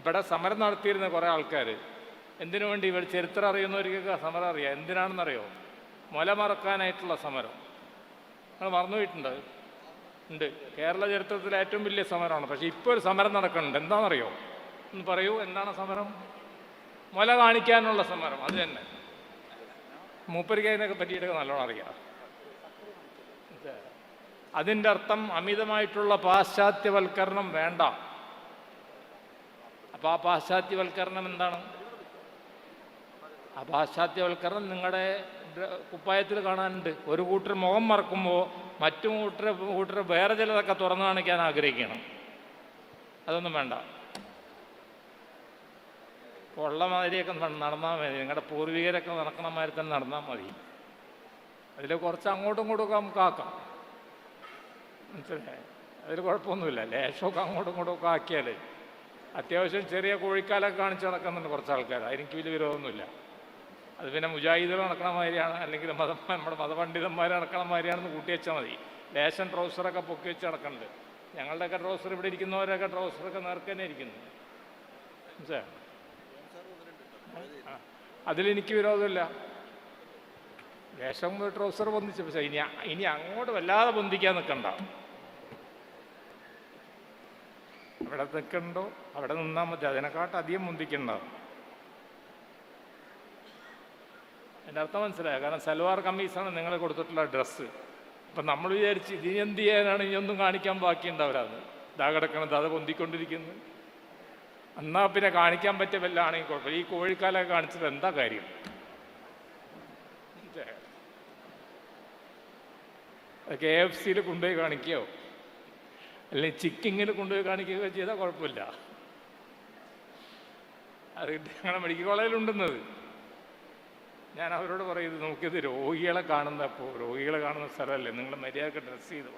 ഇവിടെ സമരം നടത്തിയിരുന്ന കുറേ ആൾക്കാർ എന്തിനു വേണ്ടി ഇവർ ചരിത്രം അറിയുന്നവർക്കൊക്കെ സമരം അറിയാം. എന്തിനാണെന്നറിയോ? മുല മറക്കാനായിട്ടുള്ള സമരം. നിങ്ങൾ മറന്നുപോയിട്ടുണ്ട്? ഉണ്ട്. കേരള ചരിത്രത്തിലെ ഏറ്റവും വലിയ സമരമാണ്. പക്ഷേ ഇപ്പോൾ ഒരു സമരം നടക്കുന്നുണ്ട്. എന്താണെന്നറിയോ? ഒന്ന് പറയൂ, എന്താണ് സമരം? മുല കാണിക്കാനുള്ള സമരം. അത് തന്നെ. മൂപ്പരിക്ക് അതിനൊക്കെ പറ്റിയിട്ടൊക്കെ നല്ലോണം അറിയാം. അതിൻ്റെ അർത്ഥം അമിതമായിട്ടുള്ള പാശ്ചാത്യവൽക്കരണം വേണ്ട. അപ്പോൾ ആ പാശ്ചാത്യവൽക്കരണം എന്താണ്? ആ പാശ്ചാത്യവൽക്കരണം നിങ്ങളുടെ കുപ്പായത്തിൽ കാണാനുണ്ട്. ഒരു കൂട്ടർ മുഖം മറക്കുമ്പോൾ മറ്റു കൂട്ടർ വേറെ ചിലതൊക്കെ തുറന്നു കാണിക്കാൻ ആഗ്രഹിക്കണം. അതൊന്നും വേണ്ട. ഉള്ള മാതിരിയൊക്കെ നടന്നാൽ മതി. നിങ്ങളുടെ പൂർവികരൊക്കെ നടക്കണ മാതിരി തന്നെ നടന്നാൽ മതി. അതിൽ കുറച്ച് അങ്ങോട്ടും ഇങ്ങോട്ടും ഒക്കെ നമുക്ക് ആക്കാം. മനസ്സിലായി? അതിൽ കുഴപ്പമൊന്നുമില്ല. ലേശമൊക്കെ അങ്ങോട്ടും ഇങ്ങോട്ടും ഒക്കെ ആക്കിയാൽ അത്യാവശ്യം ചെറിയ കോഴിക്കാലൊക്കെ കാണിച്ച് നടക്കുന്നുണ്ട് കുറച്ച് ആൾക്കാർ. അതിനെനിക്ക് വലിയ വിരോധമൊന്നുമില്ല. അത് പിന്നെ മുജാഹിദുകൾ നടക്കണ മാതിരിയാണ്, അല്ലെങ്കിൽ നമ്മുടെ മതപണ്ഡിതന്മാർ നടക്കണ മാതിരിയാണെന്ന് കൂട്ടി വെച്ചാൽ മതി. ലേശം ട്രൗസറൊക്കെ പൊക്കി വെച്ച് നടക്കുന്നുണ്ട്. ഞങ്ങളുടെയൊക്കെ ട്രൗസർ, ഇവിടെ ഇരിക്കുന്നവരൊക്കെ ട്രൗസറൊക്കെ നേർക്ക് തന്നെ ഇരിക്കുന്നു. മനസ്സിലായോ? അതിലെനിക്ക് വിരോധമില്ല. ലേശം ട്രൗസർ പൊന്തിച്ച്, പക്ഷേ ഇനി അങ്ങോട്ട് വല്ലാതെ പൊന്തിക്കാൻ നിൽക്കണ്ട. അവിടെ നിൽക്കണ്ടോ അവിടെ നിന്നാൽ മതി. അതിനെക്കാട്ട് അധികം പൊന്തിക്കണ്ടാവും. എൻ്റെ അർത്ഥം മനസ്സിലായോ? കാരണം സൽവാർ കമ്മീസാണ് നിങ്ങൾ കൊടുത്തിട്ടുള്ള ഡ്രസ്സ്. അപ്പം നമ്മൾ വിചാരിച്ച് ഇതിന് എന്ത് ചെയ്യാനാണ്, ഇനിയൊന്നും കാണിക്കാൻ ബാക്കിയുണ്ടാവില്ലാന്ന്. ഇതാ കിടക്കണത്, അത് പൊന്തിക്കൊണ്ടിരിക്കുന്നു. എന്നാൽ പിന്നെ കാണിക്കാൻ പറ്റിയ വല്ലാണെങ്കിൽ കുഴപ്പമില്ല. ഈ കോഴിക്കാലൊക്കെ കാണിച്ചിട്ട് എന്താ കാര്യം? KFC-യിൽ കൊണ്ടുപോയി കാണിക്കുകയോ അല്ലെങ്കിൽ ചിക്കിങ്ങിൽ കൊണ്ടുപോയി കാണിക്കുകയോ ചെയ്താൽ കുഴപ്പമില്ല. അത് ഞങ്ങളുടെ മെഡിക്കൽ കോളേജിലുണ്ടെന്നത്. ഞാൻ അവരോട് പറയുന്നത്, നമുക്കിത് രോഗികളെ കാണുന്ന സ്ഥലമല്ലേ, നിങ്ങൾ മര്യാദക്ക് ഡ്രസ്സ് ചെയ്ത്